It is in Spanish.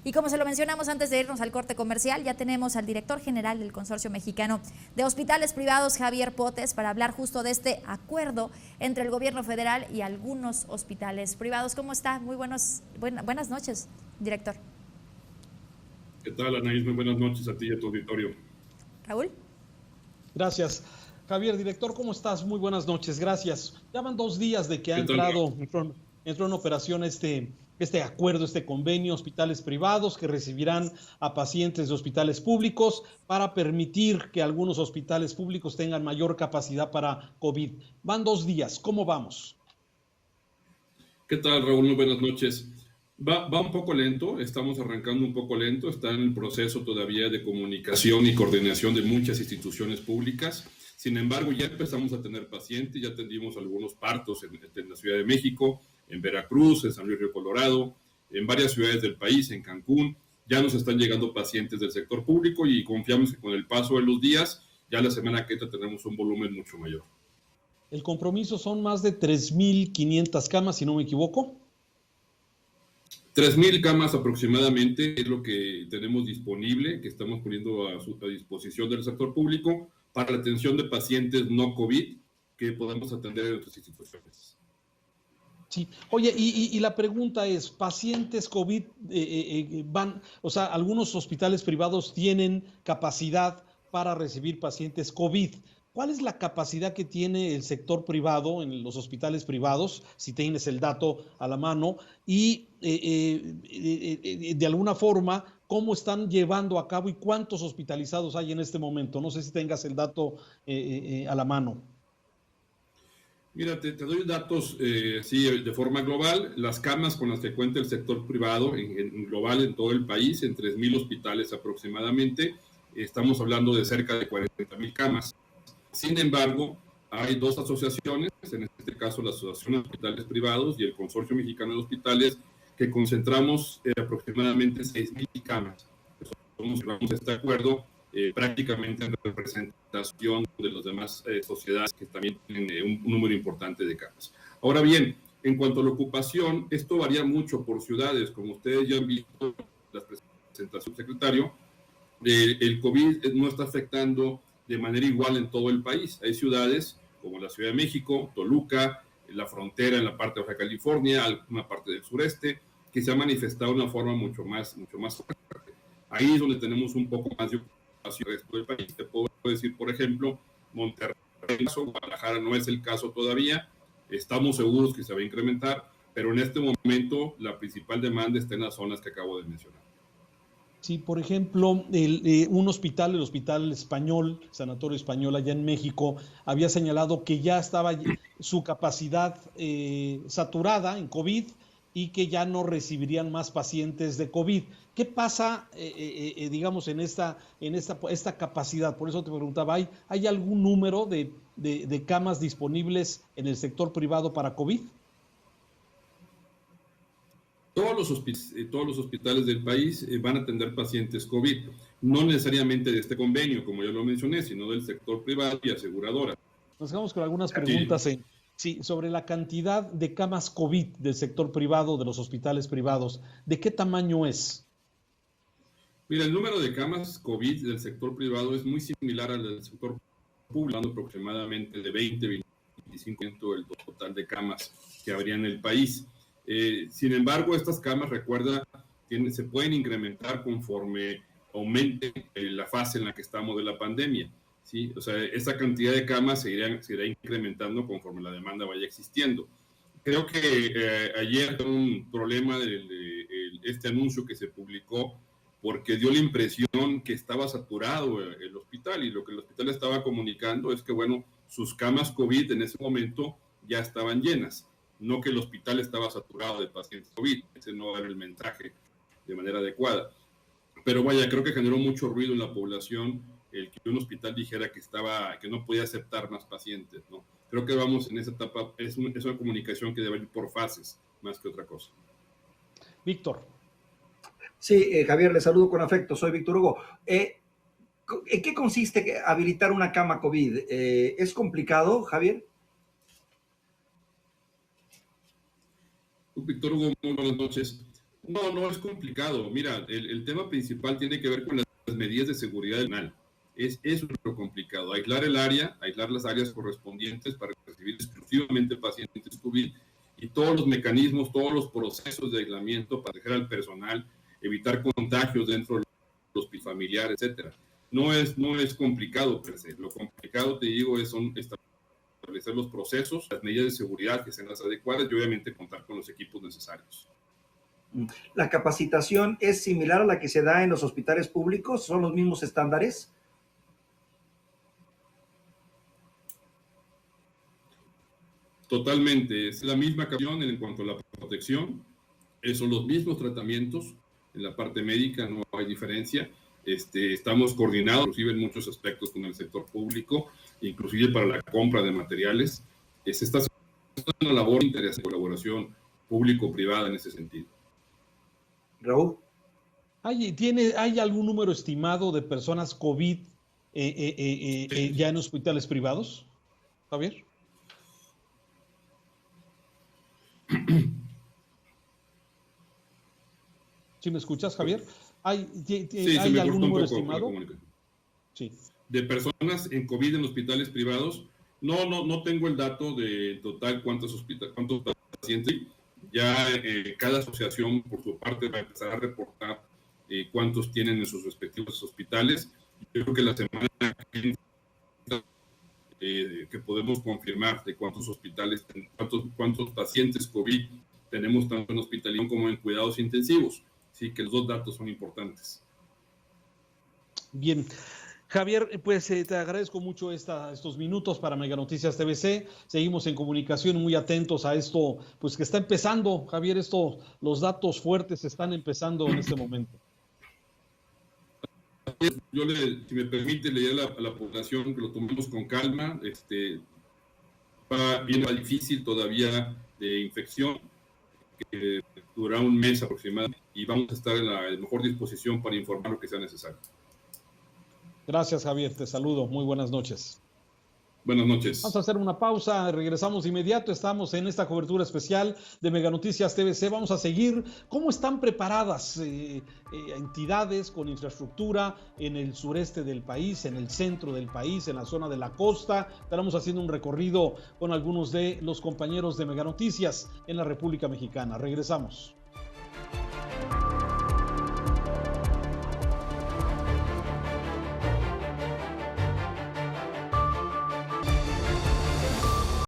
Y como se lo mencionamos antes de irnos al corte comercial, ya tenemos al director general del Consorcio Mexicano de Hospitales Privados, Javier Potes, para hablar justo de este acuerdo entre el gobierno federal y algunos hospitales privados. ¿Cómo está? Muy buenas noches, director. ¿Qué tal, Anaís? Muy buenas noches a ti y a tu auditorio. Raúl. Gracias. Javier, director, ¿cómo estás? Muy buenas noches, gracias. Ya van 2 días de que entró en operación este acuerdo, este convenio, hospitales privados que recibirán a pacientes de hospitales públicos para permitir que algunos hospitales públicos tengan mayor capacidad para COVID. Van 2 días, ¿cómo vamos? ¿Qué tal, Raúl? Muy buenas noches. Va un poco lento, estamos arrancando un poco lento, está en el proceso todavía de comunicación y coordinación de muchas instituciones públicas. Sin embargo, ya empezamos a tener pacientes, ya atendimos algunos partos en la Ciudad de México, en Veracruz, en San Luis Río Colorado, en varias ciudades del país, en Cancún. Ya nos están llegando pacientes del sector público y confiamos que con el paso de los días, ya la semana que entra tenemos un volumen mucho mayor. El compromiso son más de 3,500 camas, si no me equivoco. 3,000 camas aproximadamente es lo que tenemos disponible, que estamos poniendo a disposición del sector público para la atención de pacientes no COVID que podamos atender en nuestras instituciones. Sí, oye, y la pregunta es, pacientes COVID algunos hospitales privados tienen capacidad para recibir pacientes COVID. ¿Cuál es la capacidad que tiene el sector privado en los hospitales privados, si tienes el dato a la mano, y de alguna forma, cómo están llevando a cabo y cuántos hospitalizados hay en este momento? No sé si tengas el dato a la mano. Mira, te doy datos sí, de forma global. Las camas con las que cuenta el sector privado en global en todo el país, en 3,000 hospitales aproximadamente, estamos hablando de cerca de 40,000 camas. Sin embargo, hay 2 asociaciones, en este caso la Asociación de Hospitales Privados y el Consorcio Mexicano de Hospitales, que concentramos aproximadamente 6,000 camas. Cerramos este acuerdo prácticamente en representación de las demás sociedades que también tienen un número importante de camas. Ahora bien, en cuanto a la ocupación, esto varía mucho por ciudades, como ustedes ya han visto las presentaciones del secretario, el COVID no está afectando de manera igual en todo el país. Hay ciudades como la Ciudad de México, Toluca, la frontera en la parte de Baja California, alguna parte del sureste, que se ha manifestado de una forma mucho más fuerte. Ahí es donde tenemos un poco más de ocupación el resto del país. Te puedo decir, por ejemplo, Monterrey, Guadalajara no es el caso todavía, estamos seguros que se va a incrementar, pero en este momento la principal demanda está en las zonas que acabo de mencionar. Sí, por ejemplo, un hospital, el Hospital Español, Sanatorio Español allá en México, había señalado que ya estaba su capacidad saturada en COVID y que ya no recibirían más pacientes de COVID. ¿Qué pasa, digamos, en esta capacidad? Por eso te preguntaba, ¿hay algún número de camas disponibles en el sector privado para COVID? Todos los hospitales del país van a atender pacientes COVID, no necesariamente de este convenio, como ya lo mencioné, sino del sector privado y aseguradoras. Nos quedamos con algunas preguntas sobre la cantidad de camas COVID del sector privado, de los hospitales privados. ¿De qué tamaño es? Mira, el número de camas COVID del sector privado es muy similar al del sector público, aproximadamente de 20-25% del total de camas que habría en el país. Sin embargo, estas camas, recuerda, se pueden incrementar conforme aumente la fase en la que estamos de la pandemia, ¿sí? O sea, esa cantidad de camas se irá incrementando conforme la demanda vaya existiendo. Creo que ayer tuve un problema este anuncio que se publicó porque dio la impresión que estaba saturado el hospital, y lo que el hospital estaba comunicando es que, bueno, sus camas COVID en ese momento ya estaban llenas, no que el hospital estaba saturado de pacientes COVID. Ese no era el mensaje de manera adecuada. Pero vaya, creo que generó mucho ruido en la población el que un hospital dijera que no podía aceptar más pacientes, ¿no? Creo que vamos en esa etapa, es una comunicación que debe ir por fases, más que otra cosa. Víctor. Sí, Javier, le saludo con afecto, soy Víctor Hugo. ¿En qué consiste habilitar una cama COVID? ¿Es complicado, Javier? Víctor Hugo, muy buenas noches. No, no es complicado. Mira, el tema principal tiene que ver con las medidas de seguridad nacional. Eso es lo complicado. Aislar el área, aislar las áreas correspondientes para recibir exclusivamente pacientes COVID y todos los mecanismos, todos los procesos de aislamiento para proteger al personal, evitar contagios dentro del hospital familiar, etcétera. No es complicado per se. Lo complicado, te digo, es establecer los procesos, las medidas de seguridad que sean las adecuadas y obviamente contar con los equipos necesarios. ¿La capacitación es similar a la que se da en los hospitales públicos? ¿Son los mismos estándares? Totalmente, es la misma capacitación en cuanto a la protección, son los mismos tratamientos, en la parte médica no hay diferencia, estamos coordinados inclusive en muchos aspectos con el sector público, inclusive para la compra de materiales, se está haciendo una labor interesante de colaboración público-privada en ese sentido. Raúl. ¿Hay algún número estimado de personas COVID ya en hospitales privados, Javier? ¿Sí me escuchas, Javier? ¿Hay algún número estimado? Sí. De personas en COVID en hospitales privados, no tengo el dato de total cuántos pacientes. Ya cada asociación por su parte va a empezar a reportar cuántos tienen en sus respectivos hospitales. Yo creo que la semana que podemos confirmar de cuántos hospitales, cuántos pacientes COVID tenemos tanto en hospitalización como en cuidados intensivos. Sí, que los dos datos son importantes. Bien. Javier, pues te agradezco mucho estos minutos para Mega Noticias TVC. Seguimos en comunicación, muy atentos a esto, pues que está empezando, Javier, los datos fuertes están empezando en este momento. Yo si me permite, le diré a la población que lo tomemos con calma. Viene difícil todavía de infección, que durará un mes aproximadamente, y vamos a estar en la mejor disposición para informar lo que sea necesario. Gracias, Javier, te saludo, muy buenas noches. Buenas noches. Vamos a hacer una pausa, regresamos de inmediato, estamos en esta cobertura especial de Mega Noticias TVC, vamos a seguir cómo están preparadas entidades con infraestructura en el sureste del país, en el centro del país, en la zona de la costa. Estaremos haciendo un recorrido con algunos de los compañeros de Mega Noticias en la República Mexicana. Regresamos.